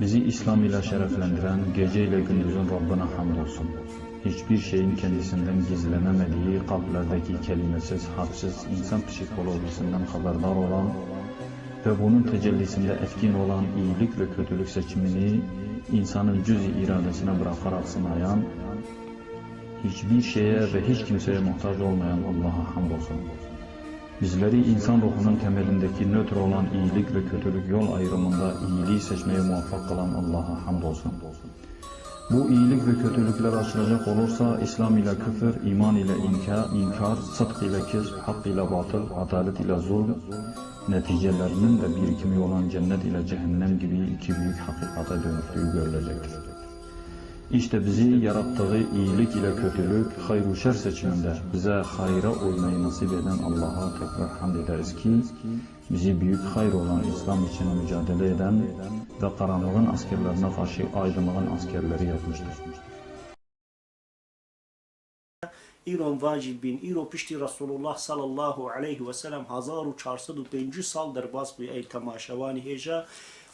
Bizi İslam ile şereflendiren, gece ile gündüzün Rabbine hamdolsun. Hiçbir şeyin kendisinden gizlenemediği, kalplerdeki kelimesiz, harfsiz, insan psikolojisinden haberdar olan ve bunun tecellisinde etkin olan iyilik ve kötülük seçimini insanın cüz-i iradesine bırakarak sınayan, hiçbir şeye ve hiç kimseye muhtaç olmayan Allah'a hamdolsun. Bizleri insan ruhunun temelindeki nötr olan iyilik ve kötülük yol ayrımında iyiliği seçmeye muvaffak kılan Allah'a hamdolsun. Bu iyilik ve kötülükler açılacak olursa İslam ile küfür, iman ile inkar, sıdk ile kizb, hak ile batıl, adalet ile zulm, neticelerinin de birikimi olan cennet ile cehennem gibi iki büyük hakikate dönüştüğü görülecektir. İşte bizi yarattığı iyilik ile kötülük, hayır şer seçiminde bize hayra uymayı nasip eden Allah'a tekrar hamd ederiz ki, bizi büyük hayır olan İslam için mücadele eden ve karanlığın askerlerine karşı aydınlığın askerleri yapmıştır. ایران واجب بین ایرو پشتی رسول الله صلی الله علیه و سلم 1405 سال در باز بی ای تماشوانی هجا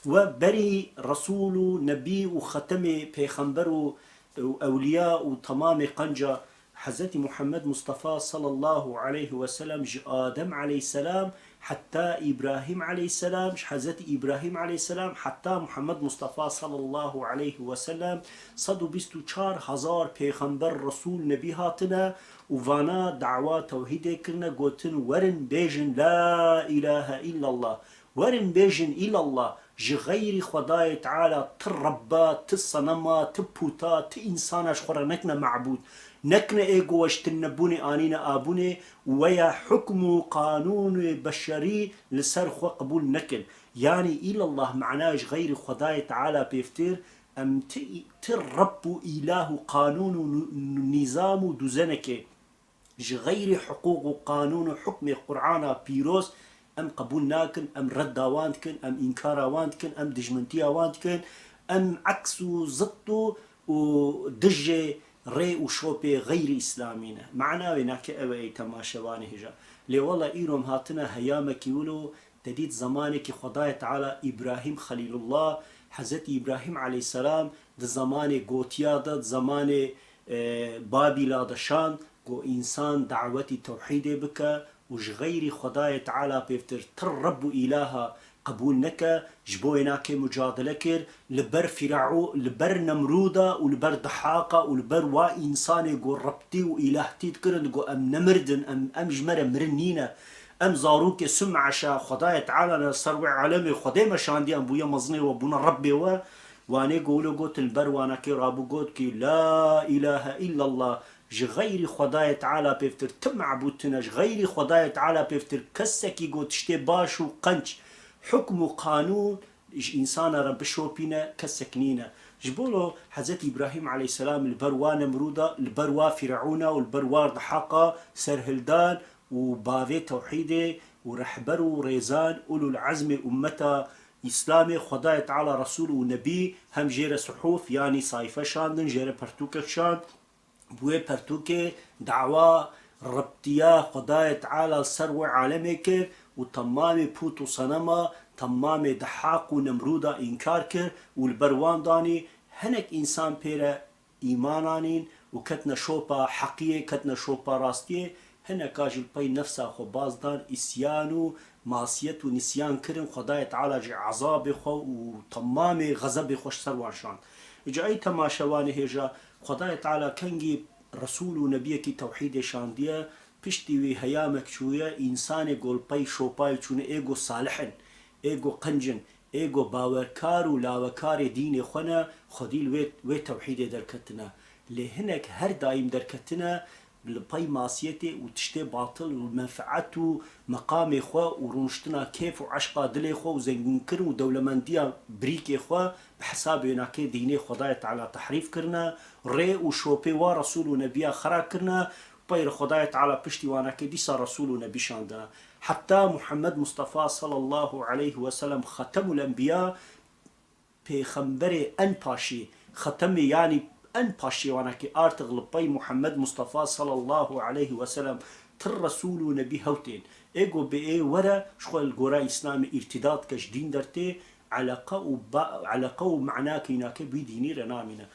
و بری رسول و نبی و ختم پیغمبر و اولیاء و تمام قنجا حضرت محمد مصطفى صلى الله عليه وسلم آدم عليه السلام حتى إبراهيم عليه السلام حضرت إبراهيم عليه السلام حتى محمد مصطفى صلى الله عليه وسلم 124,000 پیغمبر رسول نبی هاتنا ووانا دعوة توحيد كرنا قوتن ورن بيجن لا إله إلا الله ورن بيجن إلا الله غير خداي تعالى تربا تصنما تبوتا تإنساناش خورا نكنا معبود نكنا ايقوش تنبوني آنينا آبوني ويا حكم قانون بشري لسر خو قبول نكن يعني إلى الله معناش غير خداي تعالى بيفتير أم ترب إله قانون نظام دزنك غير حقوق قانون حكم قرآن بيروس ام قبول ناكن ام رد واندكن ام انكار واندكن ام دجمنتيا واندكن ام عكسو زطو ودجي ري وشوبي غير اسلامينا معنا ويناك اوي تماشواني هجا لي والله ايروم هاتنا هيامك يولو تديد زمانك خداي تعالى ابراهيم خليل الله حضرت ابراهيم عليه السلام ده زماني قوتيا ده زماني بابيلا دشان قو انسان دعوتي توحيدي بك وش غير خداي تعالى بيفتر ترب إلها قبول نكا جبويناك مجادلة كر لبر فرعو لبر نمرودة ولبر ضحاقة ولبر إنساني قو ربتي وإلهتي تكرن قو أم نمردن أم جمرة مرنينة أم زاروك سمعشا خداي تعالى نصروع عالمي خداي مشاندي أم بويا مزني وبونا ربي واني قولو قوت البر وانا كي رابو قوت كي لا إله إلا الله غير خداي تعالى بيفتر تم عبودتناش غير خداي تعالى بيفتر كسكي قو تشتي باشو قنش حكم قانون إنسان رب شوبينا كسكنينا جبولو حضرت إبراهيم عليه السلام البروا نمرودة البروا فرعون والبروا ضحاقة سرهلدان وباذي توحيدي ورحبر وريزان أولو العزم أمتا إسلامي خداي تعالى رسول ونبي هم جير صحوف يعني صايفة شاندن جير برتوكك شاند بوي پرتوكي دعوة ربطيا خداي تعالى سرو عالمي كر وتمامي بوتو صنما تمامي دحاق ونمرودا انكار كر والبروان داني هنك انسان بيرا ايمانانين وكتنا شوبا حقية كتنا شوبا راستية هنك اجل بي نفسا خو بازدان اسيانو معصيت ونسيان كرن خداي تعالى جي عذاب خو وتمامي غضب خوش سروان شان جاي تماشواني هجا خداي تعالى كنجي رسول ونبيك توحيد شاندية پشتی وی هیامک چویا انسان گل پای شوپای چونه ایگو صالحن ایگو قنجن ایگو باورکار و لاوکار دین خونه خودیل وی توحید درکتنا لهنک هر دایم درکتنا لپای معصیتی و تشتی باطل و منفعت و مقام خو و رونشتنا کیف و عشق دل خو و زنگون کرن و دولمندیا بریک خو بحساب يناكي ديني خداي تعالى تحريف كرنا ري وشوبي ورسول ونبي خرا كرنا بير خداي تعالى بشتي واناكي ديسا رسول ونبي شاندنا حتى محمد مصطفى صلى الله عليه وسلم ختم الأنبياء پیغمبر ان پاشی ختم يعني ان پاشی واناكي ارتغل بي محمد مصطفى صلى الله عليه وسلم تر رسول ونبي هوتين ايگو بي ورا شغل الجورا اسلامي ارتداد كش دين درتي علقه و معناه كينا كي بديني رنامنا